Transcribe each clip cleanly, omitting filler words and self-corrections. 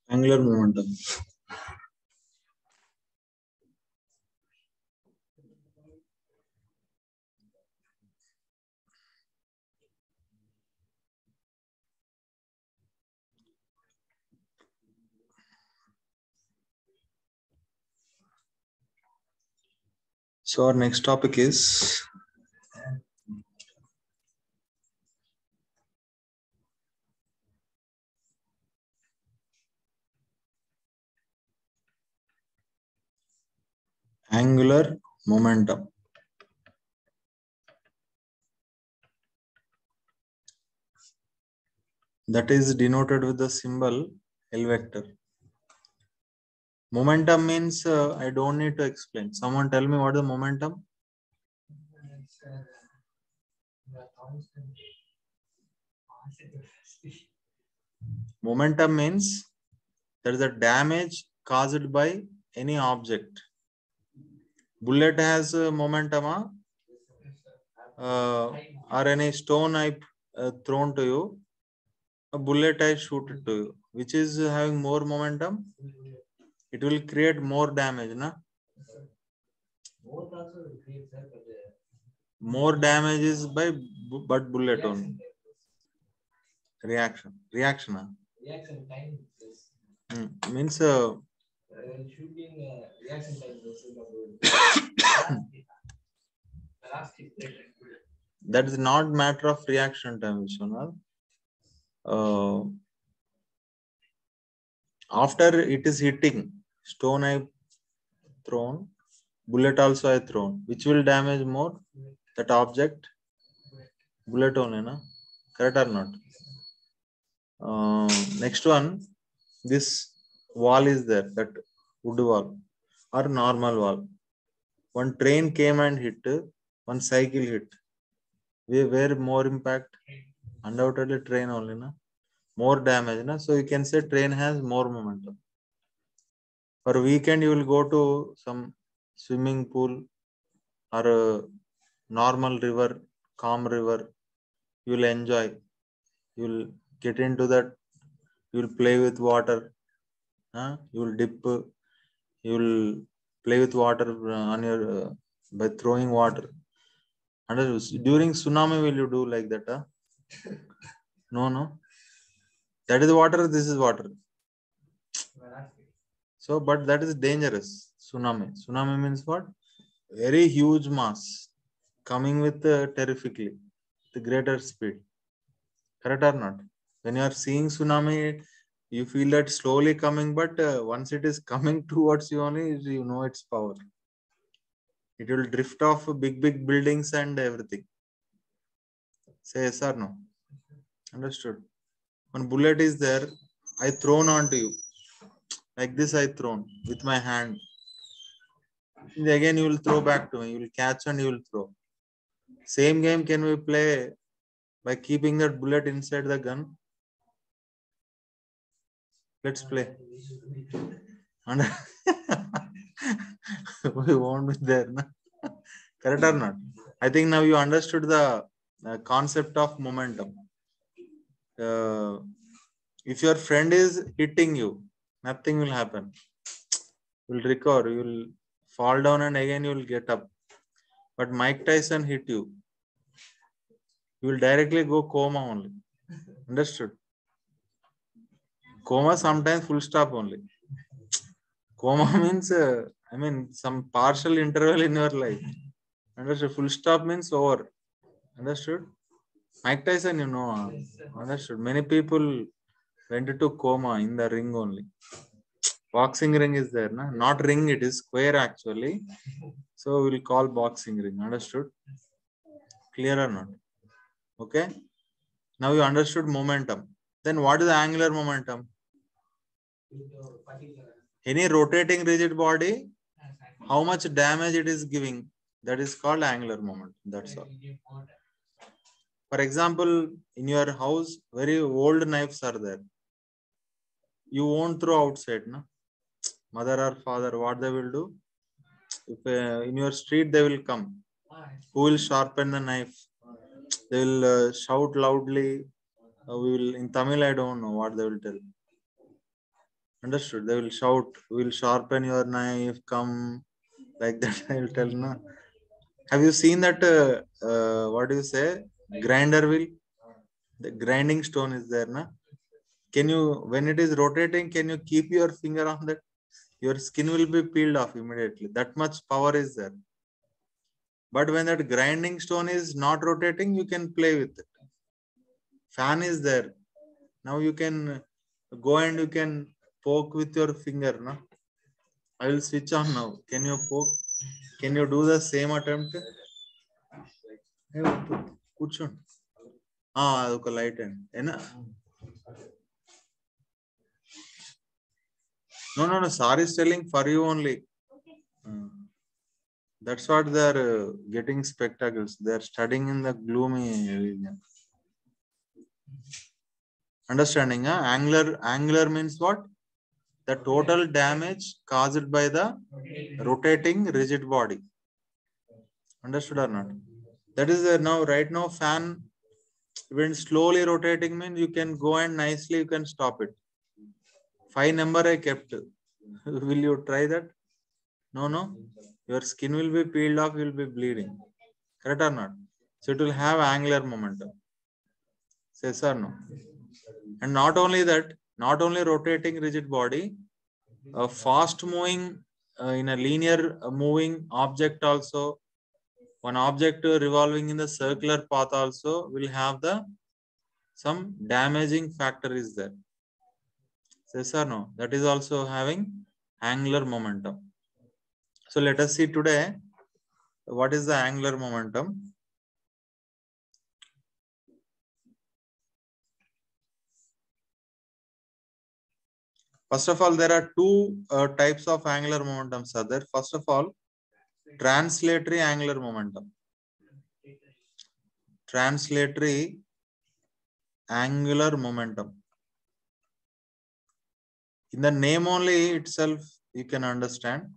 Angular momentum. So our next topic is angular momentum. That is denoted with the symbol L vector. Momentum means I don't need to explain. Someone tell me what is the momentum? Momentum means there is a damage caused by any object. Bullet has momentum, or any stone I thrown to you, a bullet I shoot it to you. Which is having more momentum? It will create more damage, na? More damage is by but bullet only. Reaction time means shooting reaction time. That is not matter of reaction time, Vishwanath. After it is hitting, stone I thrown, bullet also I thrown. Which will damage more? That object? Bullet only, na? Correct or not? Next one, this wall is there, that wood wall or normal wall. One train came and hit, one cycle hit. Where more impact? Undoubtedly train only, na? More damage, na? So you can say train has more momentum. For weekend, you will go to some swimming pool or a normal river, calm river. You will enjoy. You will get into that. You will play with water. You will dip. You will play with water on your by throwing water. And during tsunami, will you do like that? No. That is water. This is water. So, but that is dangerous. Tsunami. Tsunami means what? Very huge mass coming with terrifically, the greater speed. Correct or not? When you are seeing tsunami, you feel that slowly coming, but once it is coming towards you only, you know its power. It will drift off big buildings and everything. Say yes or no? Understood. One bullet is there, I thrown onto you. Like this I thrown with my hand. And again you will throw back to me. You will catch and you will throw. Same game can we play by keeping that bullet inside the gun? Let's play. And we won't be there. Na? Correct or not? I think now you understood the concept of momentum. If your friend is hitting you, nothing will happen. You will recover. You will fall down and again you will get up. But Mike Tyson hit you. You will directly go coma only. Understood? Coma sometimes full stop only. Coma means, some partial interval in your life. Understood? Full stop means over. Understood? Mike Tyson, understood. Many people went into coma in the ring only. Boxing ring is there, na? Not ring, it is square actually. So we'll call boxing ring. Understood? Clear or not? Okay. Now you understood momentum. Then what is the angular momentum? Any rotating rigid body, how much damage it is giving, that is called angular momentum. That's all. For example, in your house, very old knives are there. You won't throw outside, no? Mother or father, what they will do? If in your street they will come, who will sharpen the knife? They will shout loudly. We will in Tamil. I don't know what they will tell. Understood? They will shout, "We will sharpen your knife. Come," like that. I will tell. No. Have you seen that? What do you say? Grinder wheel. The grinding stone is there, na? Can you, when it is rotating, can you keep your finger on that? Your skin will be peeled off immediately. That much power is there. But when that grinding stone is not rotating, you can play with it. Fan is there. Now you can go and you can poke with your finger. No? I will switch on now. Can you poke? Can you do the same attempt? Kuchun. Aduka light and. No. Sari is telling for you only. That's what they are getting spectacles. They are studying in the gloomy region. Understanding? Angular means what? The total damage caused by the rotating rigid body. Understood or not? That is now, right now, fan when slowly rotating means you can go and nicely you can stop it. 5 number I kept. Will you try that? No. Your skin will be peeled off, you will be bleeding. Correct or not? So it will have angular momentum. Yes or no? And not only that, not only rotating rigid body, a fast moving in a linear moving object also, one object revolving in the circular path also will have the some damaging factor is there. Yes or no? That is also having angular momentum. So let us see today what is the angular momentum. First of all, there are two types of angular momentums are there. First of all, translatory angular momentum. Translatory angular momentum. In the name only itself, you can understand.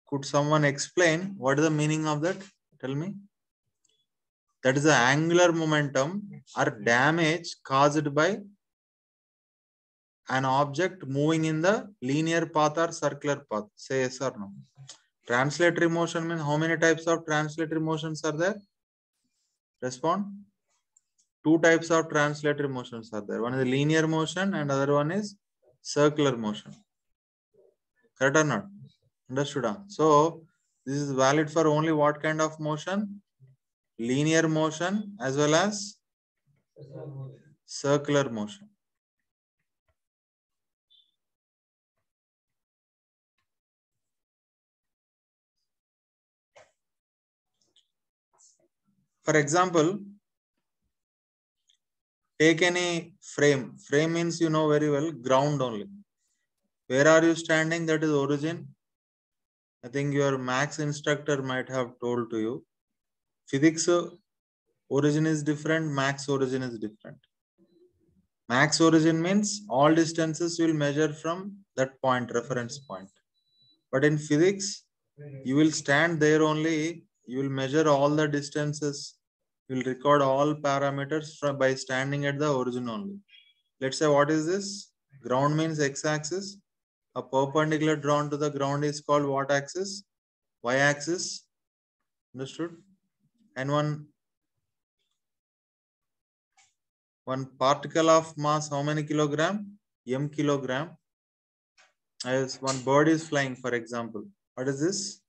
Could someone explain what is the meaning of that? Tell me. That is the angular momentum or damage caused by an object moving in the linear path or circular path. Say yes or no. Translatory motion means how many types of translatory motions are there? Respond. Two types of translatory motions are there. One is linear motion and other one is circular motion. Correct or not? Understood? So this is valid for only what kind of motion? Linear motion as well as circular motion. For example, take any frame. Frame means you know very well, ground only. Where are you standing? That is origin. I think your maths instructor might have told to you. Physics, origin is different, max origin is different. Max origin means all distances will measure from that point, reference point. But in physics, you will stand there only, you will measure all the distances, you will record all parameters by standing at the origin only. Let's say, what is this? Ground means x-axis. A perpendicular drawn to the ground is called what axis? Y-axis. Understood? And one particle of mass, how many kilogram? M kilogram. As one bird is flying, for example. What is this?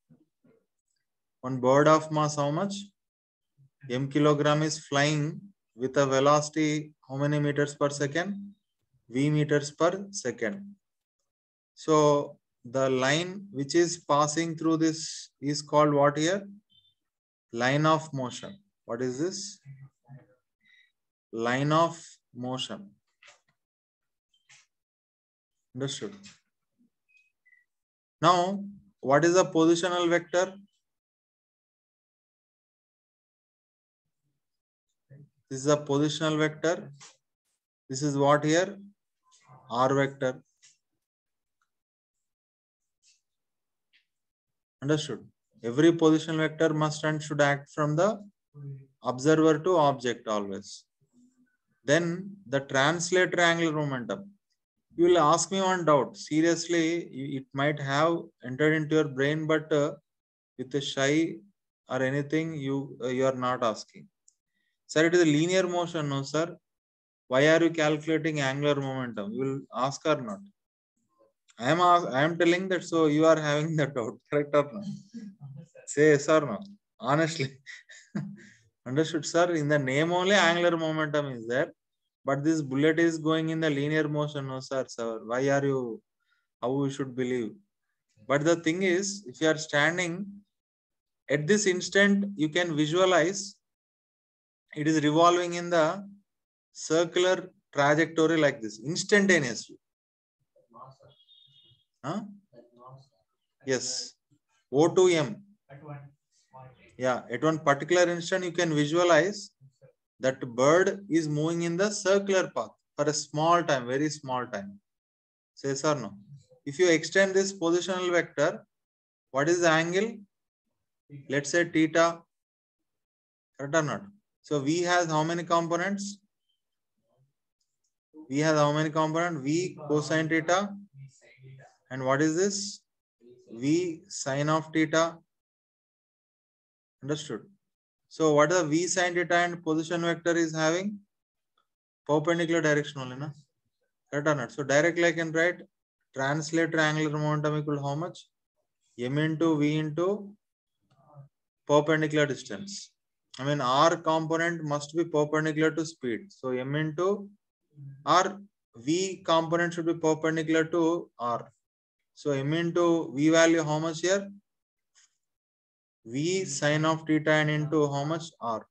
One bird of mass, how much? M kilogram is flying with a velocity, how many meters per second? V meters per second. So the line which is passing through this is called what here? Line of motion. What is this? Line of motion. Understood? Now, what is the positional vector? This is a positional vector. This is what here? R vector. Understood? Every positional vector must and should act from the observer to object always. Then the translatory angular momentum. You will ask me one doubt. Seriously, it might have entered into your brain, but with a shy or anything, you are not asking. Sir, it is a linear motion, no sir. Why are you calculating angular momentum? You will ask or not? I am telling that, so you are having that doubt, correct or not? Say yes or no. Honestly. Understood, sir. In the name only angular momentum is there. But this bullet is going in the linear motion, no sir. Sir, why are you, how you should believe? But the thing is, if you are standing at this instant, you can visualize it is revolving in the circular trajectory like this, instantaneously. Huh? Yes. O to M. Yeah, at one particular instant, you can visualize that bird is moving in the circular path for a small time, very small time. Yes or no? If you extend this positional vector, what is the angle? Let's say theta. Correct or not? So V has how many components? V has how many components? V cosine theta. And what is this? V sine of theta. Understood? So what is the V sine theta and position vector is having? Perpendicular direction only, na? Correct or not? So directly I can write translatory angular momentum equal to how much? M into V into perpendicular distance. I mean, R component must be perpendicular to speed. So M into R, V component should be perpendicular to R. So M into V value how much here? V sine of theta and into how much? R.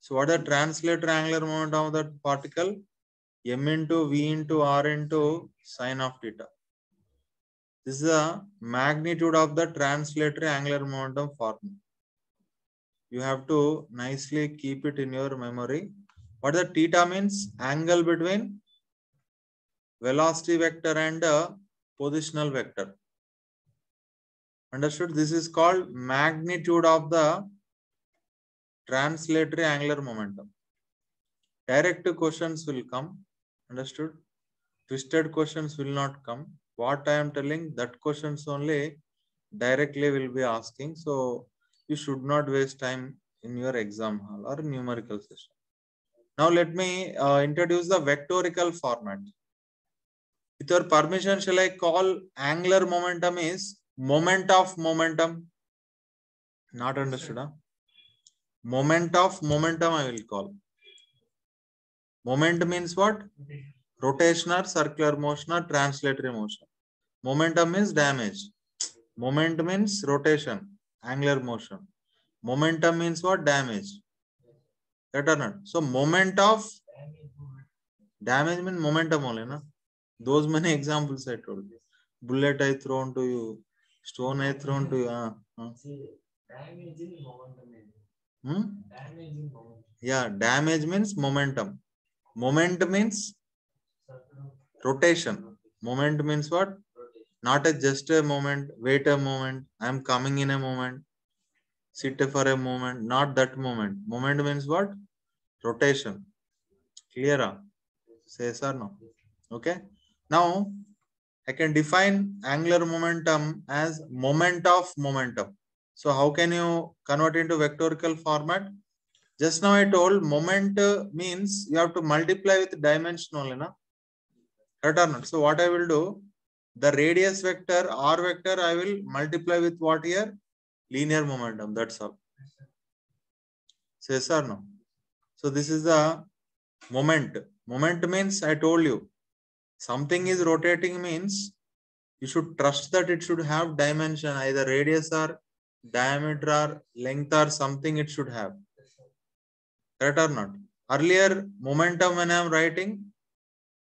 So what is the translatory angular momentum of that particle? M into V into R into sine of theta. This is the magnitude of the translatory angular momentum formula. You have to nicely keep it in your memory. What the theta means? Angle between velocity vector and positional vector. Understood? This is called magnitude of the translatory angular momentum. Direct questions will come. Understood? Twisted questions will not come. What I am telling, that questions only directly will be asking. So you should not waste time in your exam hall or numerical session. Now let me introduce the vectorical format. With your permission, shall I call angular momentum is moment of momentum? Not understood, huh? Moment of momentum I will call. Moment means what? Rotational, circular motion or translatory motion. Momentum means damage. Moment means rotation, angular motion. Momentum means what? Damage. Right or not? So moment of damage means momentum only, na? Those many examples I told you. Bullet I thrown to you, stone I thrown to you. Damage in momentum. Hmm? Damage in momentum. Yeah, damage means momentum. Moment means rotation. Moment means what? Not a just a moment, wait a moment, I am coming in a moment, sit for a moment, not that moment. Moment means what? Rotation. Clear? Say yes or no? Okay. Now I can define angular momentum as moment of momentum. So how can you convert into vectorical format? Just now I told moment means you have to multiply with dimension only, na? Right or not? So what I will do, the radius vector r vector I will multiply with what here? Linear momentum. That's all. So yes or no? So this is the moment. Moment means I told you something is rotating means you should trust that it should have dimension, either radius or diameter or length or something it should have. Correct or not? Earlier momentum when I am writing,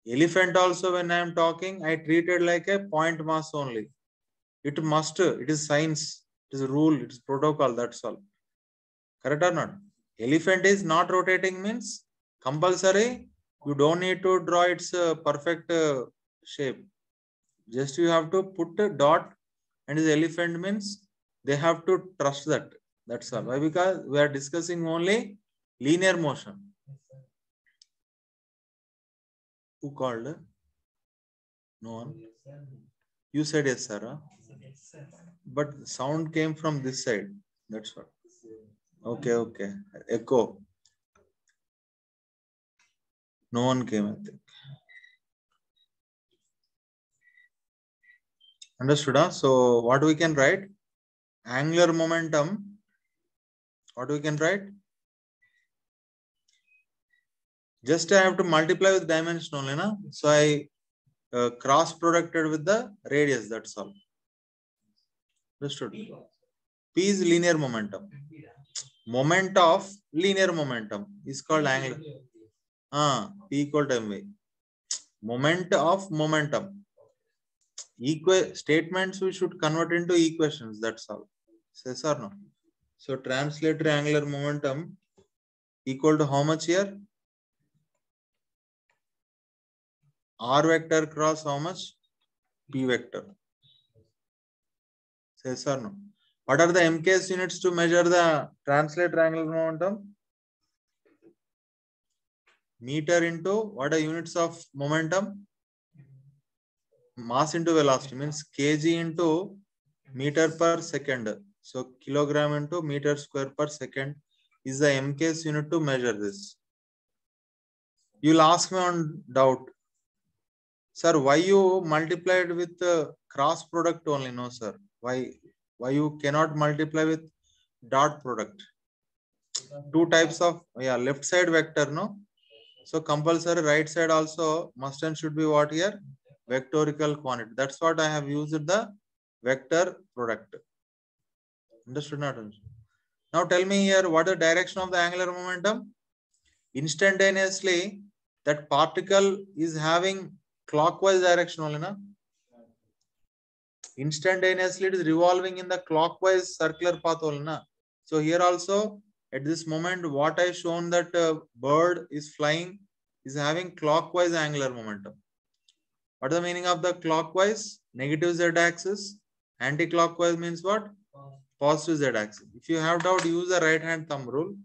elephant also when I am talking, I treated like a point mass only. It must, it is science, it is a rule, it is protocol, that's all. Correct or not? Elephant is not rotating means compulsory. You don't need to draw its perfect shape. Just you have to put a dot and the elephant means they have to trust that. That's all. Why? Because we are discussing only linear motion. Who called? No one. You said yes, sir. Huh? But sound came from this side. That's what. Okay, okay. Echo. No one came, I think. Understood? Huh? So what we can write? Angular momentum. What we can write? Just I have to multiply with dimension only, na? So I cross producted with the radius. That's all. Understood? P is linear momentum. Moment of linear momentum is called angular. P equal to mv. Moment of momentum. Statements we should convert into equations. That's all. Yes or no? So translatory angular momentum equal to how much here? R vector cross how much? P vector. Yes or no? What are the MKS units to measure the translatory angular momentum? Meter into what are units of momentum? Mass into velocity means kg into meter per second. So kilogram into meter square per second is the MKS unit to measure this. You'll ask me on doubt, sir, why you multiplied with cross product only? No, sir. Why you cannot multiply with dot product? Two types of left side vector, no? So compulsory right side also must and should be what here? Vectorical quantity. That's what I have used the vector product. Understood not? Now tell me here what the direction of the angular momentum? Instantaneously that particle is having clockwise direction only, na? Instantaneously it is revolving in the clockwise circular path only, na? So here also at this moment what I shown that bird is flying is having clockwise angular momentum. What is the meaning of the clockwise? Negative z axis. Anti-clockwise means what? Positive z axis. If you have doubt, use the right hand thumb rule.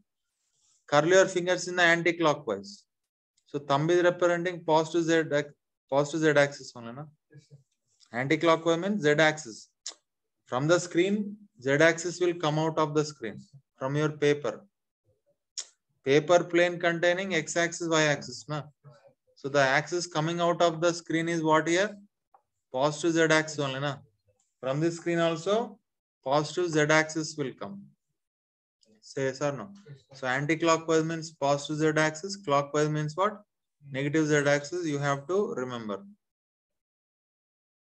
Curl your fingers in the anti-clockwise. So thumb is representing positive z axis only, na? Anti-clockwise means z axis. From the screen, z axis will come out of the screen from your paper. Paper plane containing x axis, y axis, na? So the axis coming out of the screen is what here? Positive z axis only, na? From this screen also, positive z axis will come. Say yes or no? So anti-clockwise means positive z axis. Clockwise means what? Negative z axis. You have to remember.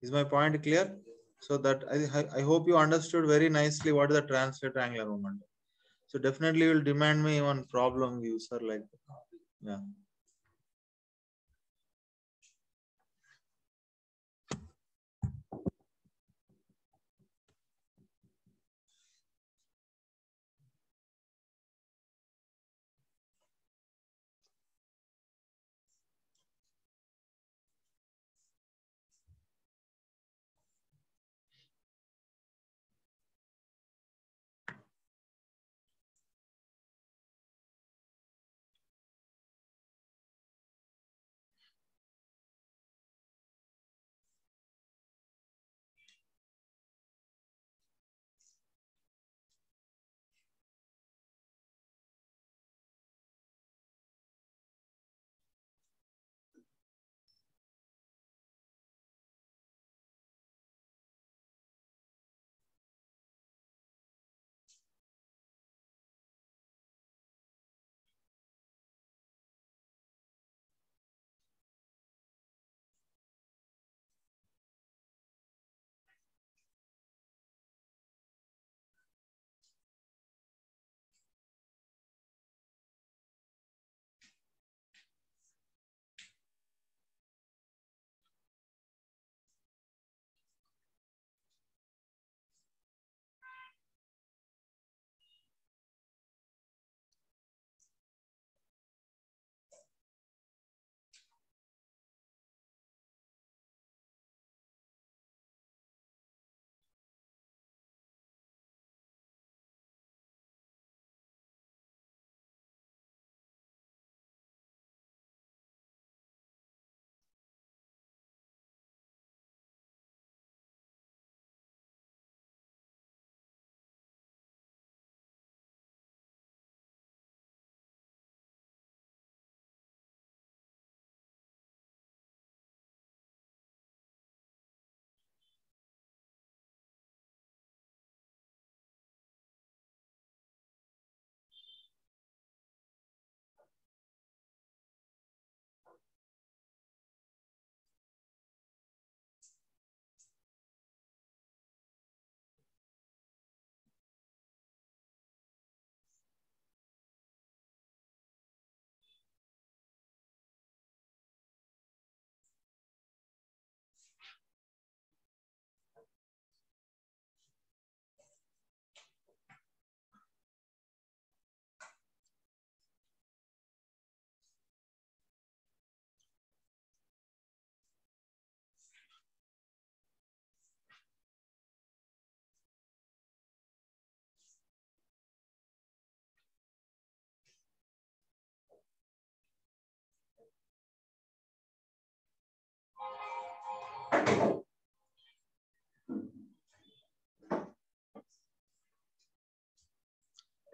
Is my point clear? So that I hope you understood very nicely what is the translatory angular momentum. So definitely you will demand me one problem user like that. Yeah.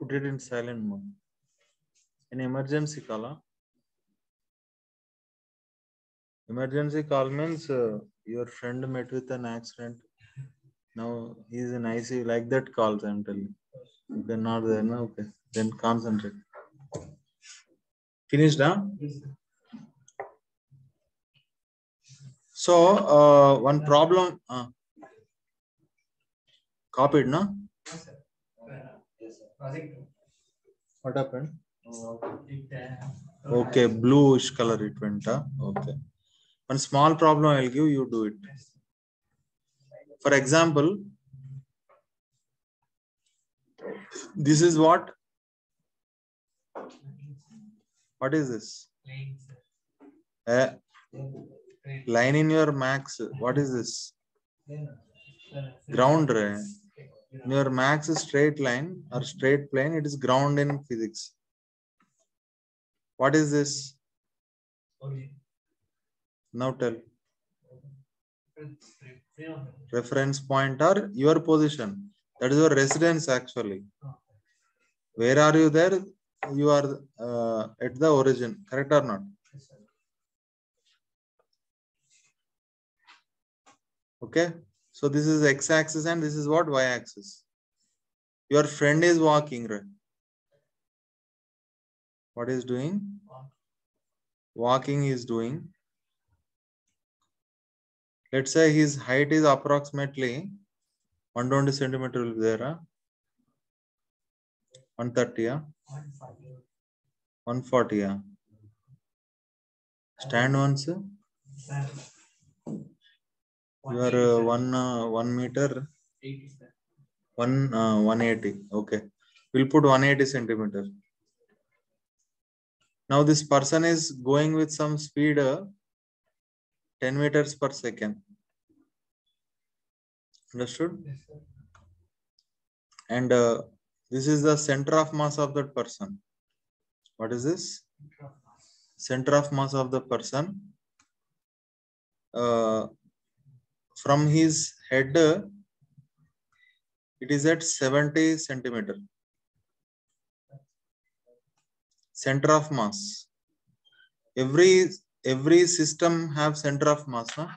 Put it in silent mode. An emergency call. Huh? Emergency call means your friend met with an accident. Now he is in ICU. Like that calls, I'm telling you. Okay, not there. No, okay. Then concentrate. Finished, huh? So one problem. Copied, no? What happened? Okay, bluish color it went. Huh? Okay. One small problem I'll give you, do it. For example, this is what? What is this? Line in your max. What is this? Ground. In your max straight line or straight plane, it is ground in physics. What is this? Now tell. Reference point or your position. That is your residence actually. Where are you there? You are at the origin. Correct or not? Okay. So this is x-axis and this is what? Y-axis. Your friend is walking, right? What is doing? Walking is doing. Let's say his height is approximately 120 centimeter will be there. Huh? 130. Huh? 140. Yeah. Stand once. You are 1 meter. 180. Okay. We'll put 180 centimeter. Now this person is going with some speed 10 meters per second. Understood? Yes, sir. And this is the center of mass of that person. What is this? Center of mass of the person. From his head, it is at 70 centimeter. Center of mass. Every system have center of mass. Huh?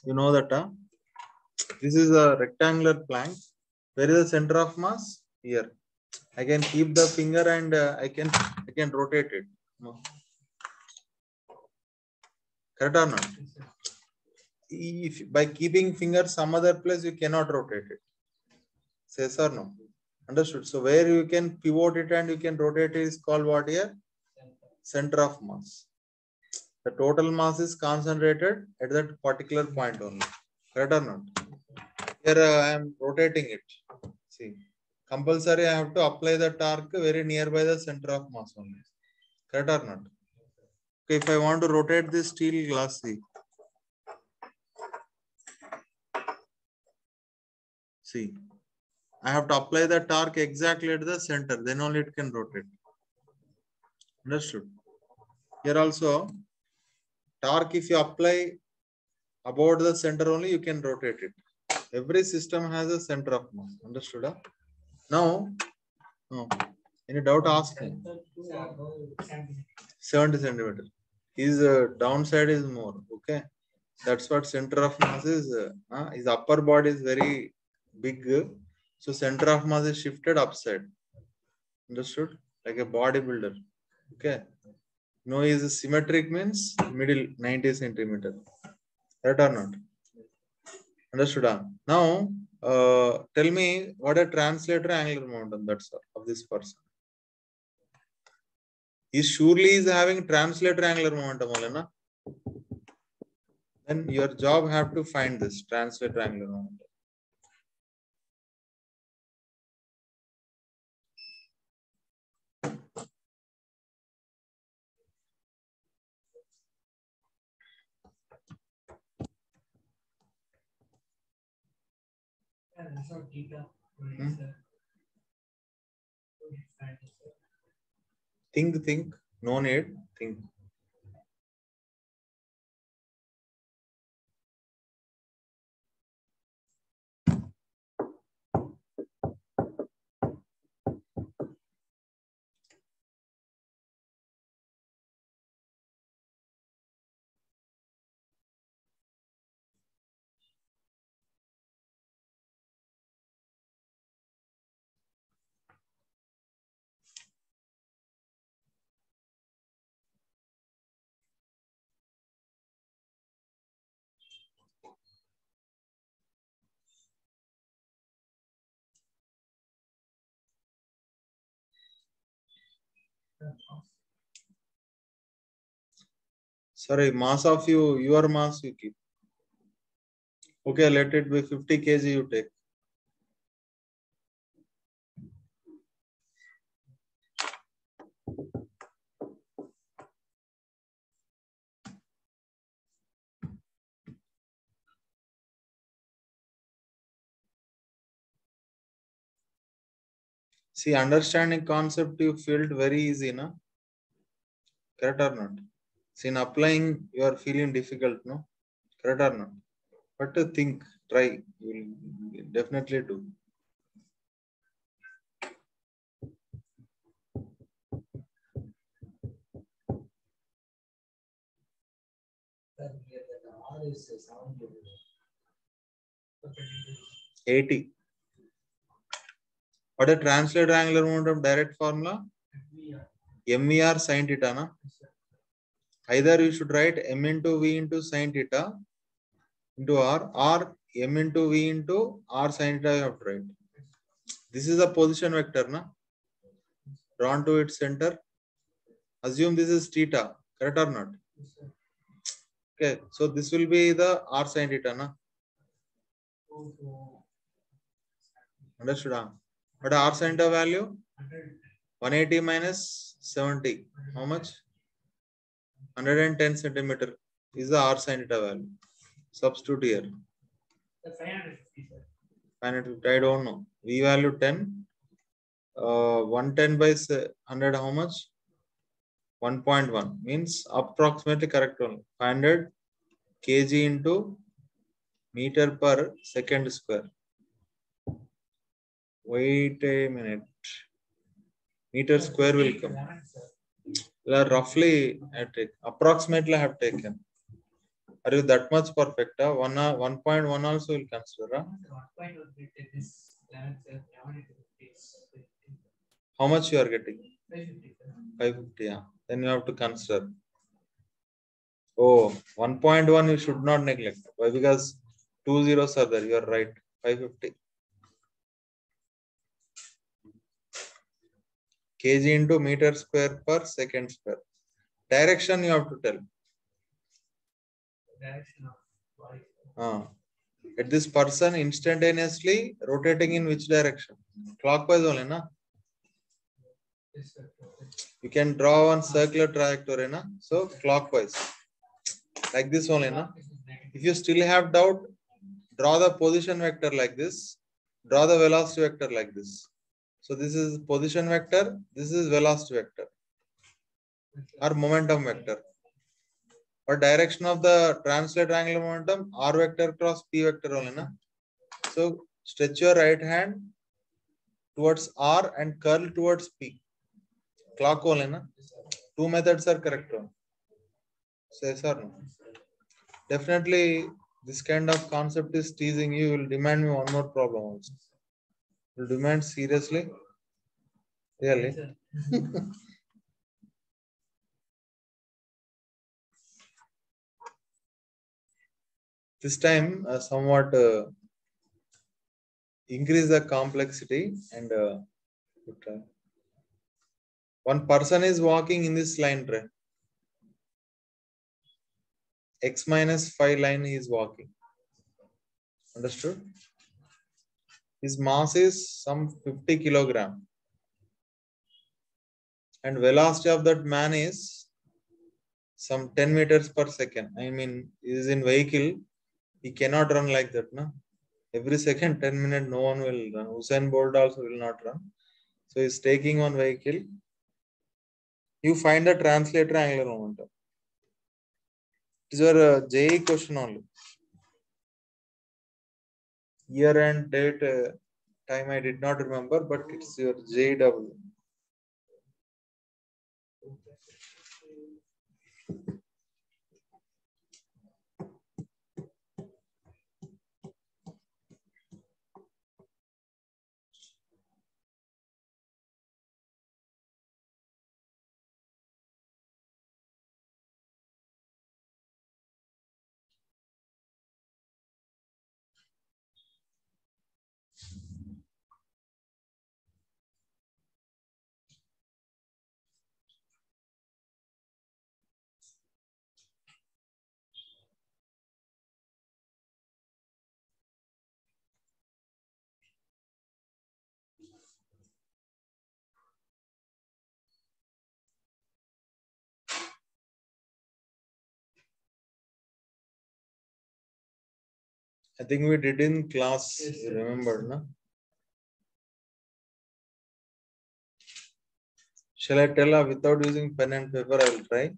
You know that. This is a rectangular plank. Where is the center of mass? Here. I can keep the finger and I can rotate it. Correct or not? If by keeping finger some other place you cannot rotate it. Yes or no? Understood. So where you can pivot it and you can rotate it is called what here? Center of mass. The total mass is concentrated at that particular point only. Correct or not? Here I am rotating it. See, compulsory I have to apply the torque very nearby the center of mass only. Correct or not? Okay, if I want to rotate this steel glass, see, I have to apply the torque exactly at the center, then only it can rotate. Understood? Here also, torque if you apply about the center only, you can rotate it. Every system has a center of mass. Understood? Huh? Now, any doubt, ask me. 70 centimeter. His downside is more. Okay. That's what center of mass is. His upper body is very big. So center of mass is shifted upside. Understood? Like a bodybuilder. Okay. No, is symmetric means middle 90 centimeter. Right or not? Understood? Now, tell me what a translator angular momentum that's of this person. He surely is having translator angular momentum only, na? Then your job have to find this translator angular momentum. Think. No need. Think. Sorry, mass of your mass you keep. Okay, let it be 50 kg you take. See, understanding concept you felt very easy, na? Correct or not? See, in applying, you are feeling difficult, no? Correct or not? But to think, try, you will definitely do. R is 80. What a translated angular momentum direct formula? MER sin theta, na? Either you should write M into V into sin theta into R, or M into V into R sin theta you have to write. This is a position vector, na? Drawn to its center. Assume this is theta, correct or not? Okay, so this will be the R sin theta, na? Understood? Huh? What R sin theta value? 180 minus 70. How much? 110 centimeter is the R sin theta value. Substitute here. 550. I don't know. V value 10. 110 by 100, how much? 1.1 means approximately correct only. 500 kg into meter per second square. Wait a minute. Meter square will come. Roughly, I take approximately I have taken. Are you that much perfect? 1.1 also will consider. How much you are getting? 550. Yeah. Then you have to consider. Oh, 1.1 you should not neglect. Why? Because 2 zeros are there. You are right. 550. Kg into meter square per second square. Direction you have to tell. At this person instantaneously rotating in which direction? Clockwise only, na? You can draw one circular trajectory, na? So clockwise. Like this only, na? If you still have doubt, draw the position vector like this. Draw the velocity vector like this. So this is position vector. This is velocity vector. Or momentum vector. Or direction of the translated angular momentum, R vector cross P vector only, na? So stretch your right hand towards R and curl towards P. Clock only, na? Two methods are correct. Say yes or no? Definitely, this kind of concept is teasing you. You will demand me one more problem also. You will demand seriously? Really? This time, somewhat increase the complexity and one person is walking in this line, right? X minus 5 line he is walking. Understood? His mass is some 50 kilogram. And velocity of that man is some 10 meters per second. I mean, he is in vehicle. He cannot run like that, no? Every second, 10 minutes, no one will run. Usain Bolt also will not run. So he's taking one vehicle. You find the translator angular momentum. It is your JE question only. Year and date, time I did not remember, but it's your JW. I think we did in class. Yes, you remember, no? Shall I tell her without using pen and paper? I will try.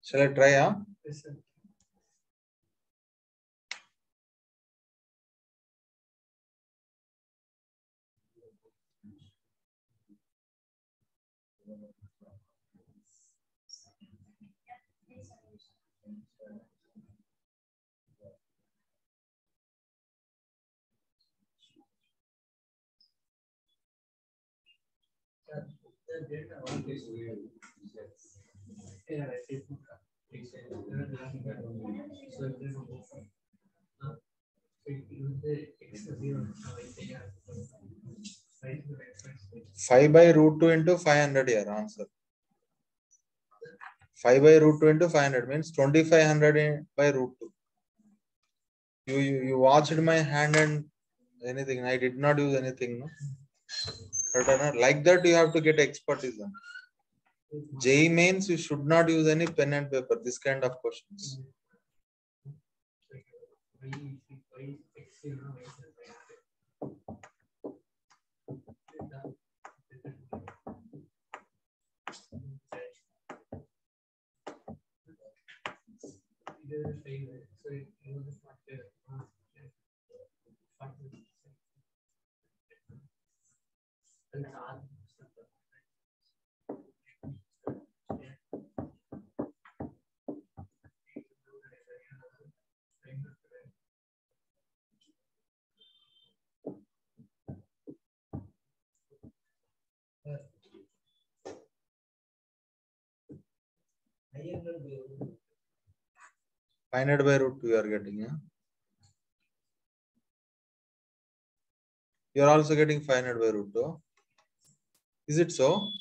Shall I try? Huh? Yes, sir. Five by root 2 into 500 here answer. 5 by root 2 into 500 means 2500 by root 2. You watched my hand and anything. I did not use anything. No? Like that you have to get expertise. JEE means you should not use any pen and paper. This kind of questions. Finite by root 2 you are getting. Yeah? You are also getting finite by root 2. Is it so?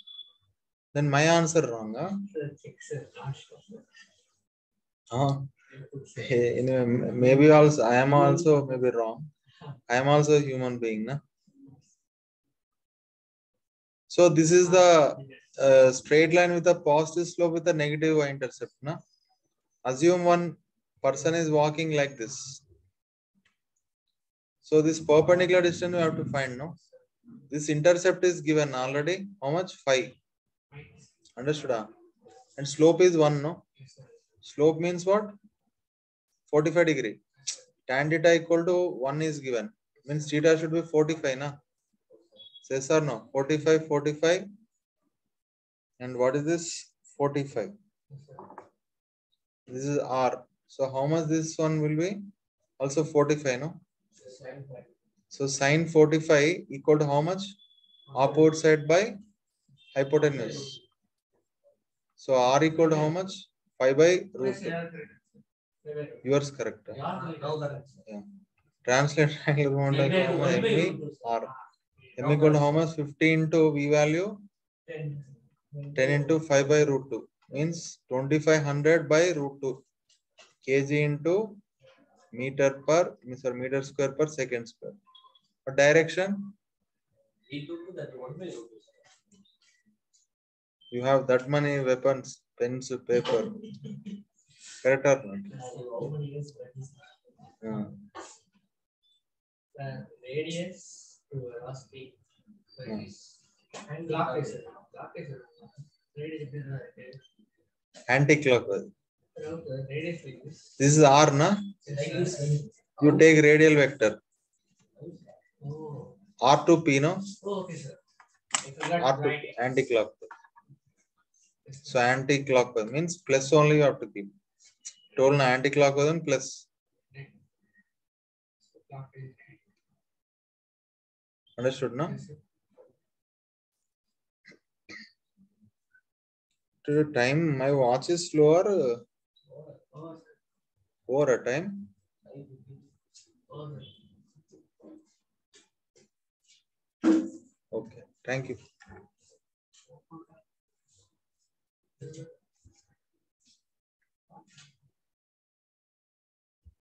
Then my answer wrong. Huh? Anyway, maybe also I am also maybe wrong. I am also a human being. Na? So this is the straight line with a positive slope with a negative y-intercept. Na? Assume one person is walking like this. So this perpendicular distance we have to find. No? This intercept is given already. How much? 5. Understood? And slope is 1. No? Slope means what? 45 degree. Tan theta equal to 1 is given. Means theta should be 45. Na? Yes or no? 45, 45. And what is this? 45. This is R. So how much this one will be? Also 45, no? So sine 45 equal to how much? Opposite side by hypotenuse. So R equal to how much? 5 by root 2. Yours correct. Yeah. Translate angular momentum MV R. M equal to how much? 50 into V value? 10 into 5 by root 2. Means 2500 by root 2. Kg into meter per meter square per second square. What direction? You have that many weapons, pens, paper. Correct or not? Radius to velocity. Anti-clockwise. This is R, na? You take radial vector. R2P, no? Okay, sir. R2 anti-clockwise. So anti-clockwise means plus only you have to keep. Told na anti-clockwise and plus. Understood, no? To the time, my watch is slower. Over a time. Okay, thank you.